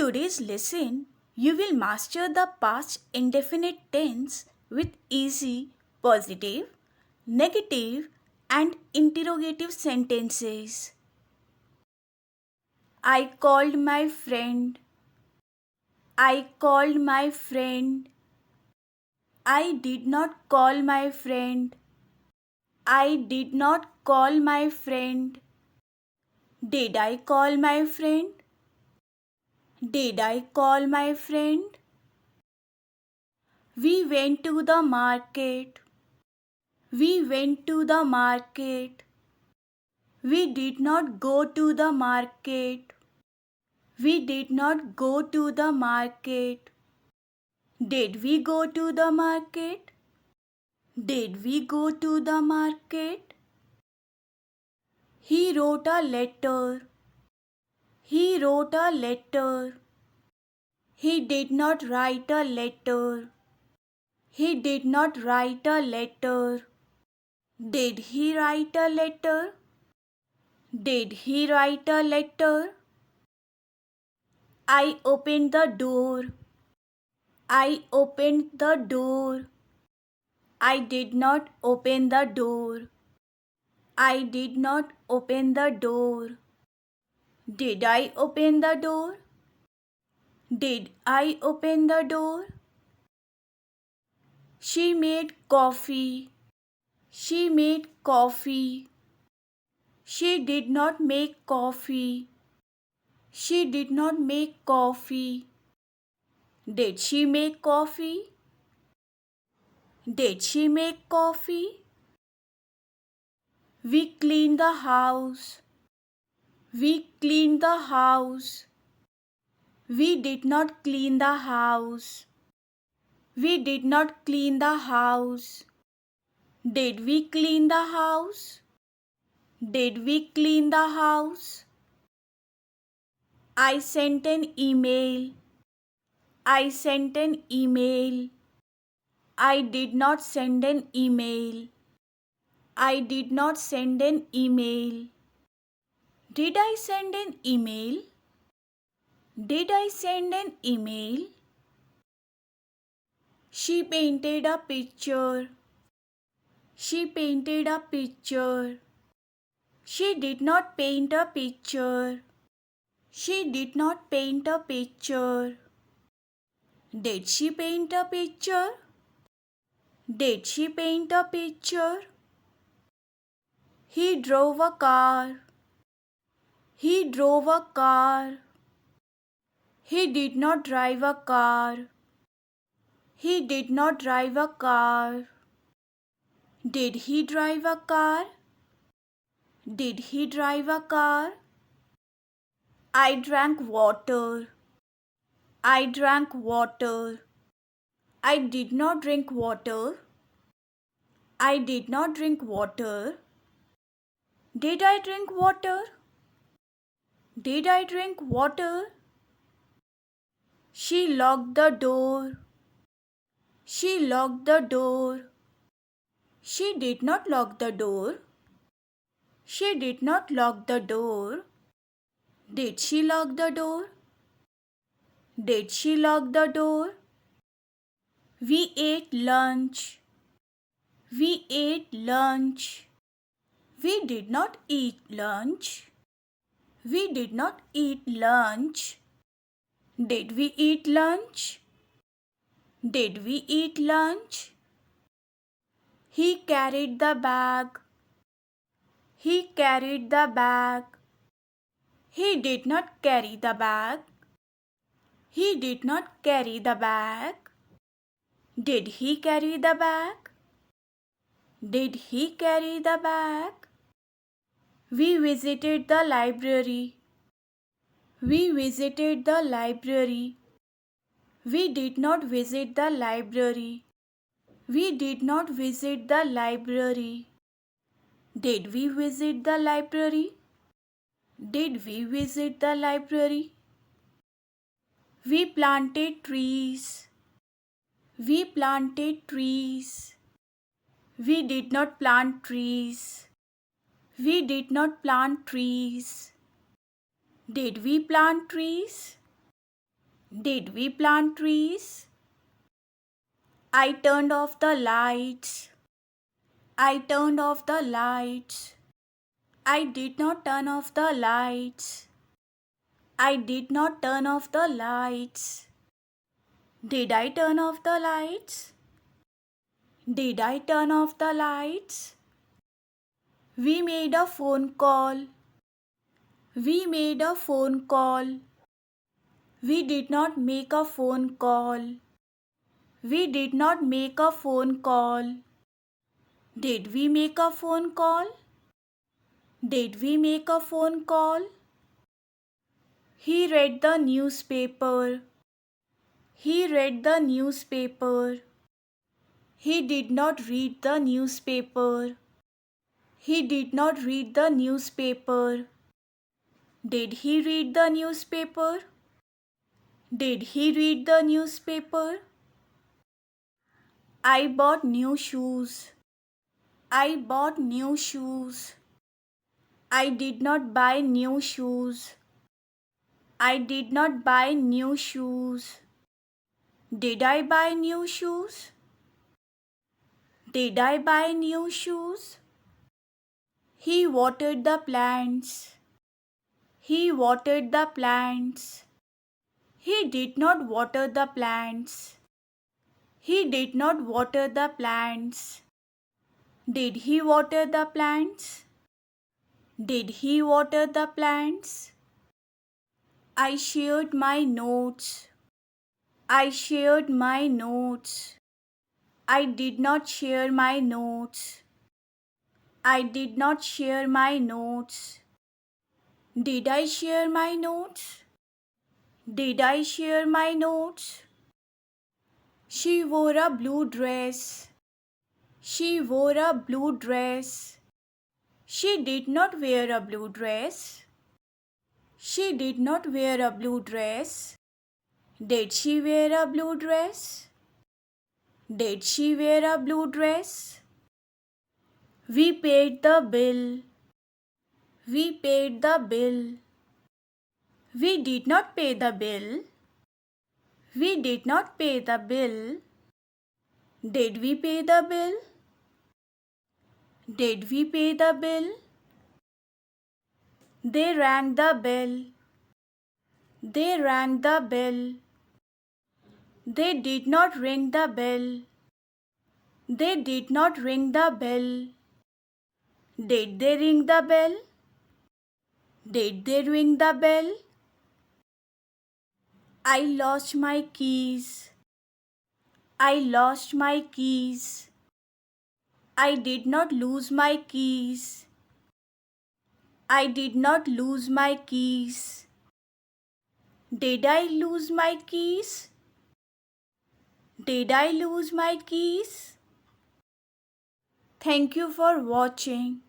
today's lesson, you will master the past indefinite tense with easy, positive, negative, and interrogative sentences. I called my friend. I called my friend. I did not call my friend. I did not call my friend. Did I call my friend? Did I call my friend? We went to the market. We went to the market. We did not go to the market. We did not go to the market. Did we go to the market? Did we go to the market? He wrote a letter. He wrote a letter. He did not write a letter. He did not write a letter. Did he write a letter? Did he write a letter? I opened the door. I opened the door. I did not open the door. I did not open the door. Did I open the door? Did I open the door? She made coffee. She made coffee. She did not make coffee. She did not make coffee. Did she make coffee? Did she make coffee? We cleaned the house. We cleaned the house. We did not clean the house. We did not clean the house. Did we clean the house? Did we clean the house? I sent an email. I sent an email. I did not send an email. I did not send an email. Did I send an email? Did I send an email? She painted a picture. She painted a picture. She did not paint a picture. She did not paint a picture. Did she paint a picture? Did she paint a picture? He drove a car. He drove a car. He did not drive a car. He did not drive a car. Did he drive a car? Did he drive a car? I drank water. I drank water. I did not drink water. I did not drink water. Did I drink water? Did I drink water? She locked the door. She locked the door. She did not lock the door. She did not lock the door. Did she lock the door? Did she lock the door? We ate lunch. We ate lunch. We did not eat lunch. We did not eat lunch. Did we eat lunch? Did we eat lunch? He carried the bag. He carried the bag. He did not carry the bag. He did not carry the bag. Did he carry the bag? Did he carry the bag? We visited the library. We visited the library. We did not visit the library. We did not visit the library. Did we visit the library? Did we visit the library? We planted trees. We planted trees. We did not plant trees. We did not plant trees. Did we plant trees? Did we plant trees? I turned off the lights. I turned off the lights. I did not turn off the lights. I did not turn off the lights. Did I turn off the lights? Did I turn off the lights? We made a phone call. We made a phone call. We did not make a phone call. We did not make a phone call. Did we make a phone call? Did we make a phone call? He read the newspaper. He read the newspaper. He did not read the newspaper. He did not read the newspaper. Did he read the newspaper? Did he read the newspaper? I bought new shoes. I bought new shoes. I did not buy new shoes. I did not buy new shoes. Did I buy new shoes? Did I buy new shoes? He watered the plants. He watered the plants. He did not water the plants. He did not water the plants. Did he water the plants? Did he water the plants? I shared my notes. I shared my notes. I did not share my notes. I did not share my notes. Did I share my notes? Did I share my notes? She wore a blue dress. She wore a blue dress. She did not wear a blue dress. She did not wear a blue dress. Did she wear a blue dress? Did she wear a blue dress? We paid the bill. We paid the bill. We did not pay the bill. We did not pay the bill. Did we pay the bill? Did we pay the bill? They rang the bell. They rang the bell. They did not ring the bell. They did not ring the bell. Did they ring the bell? Did they ring the bell? I lost my keys. I lost my keys. I did not lose my keys. I did not lose my keys. Did I lose my keys? Did I lose my keys? Thank you for watching.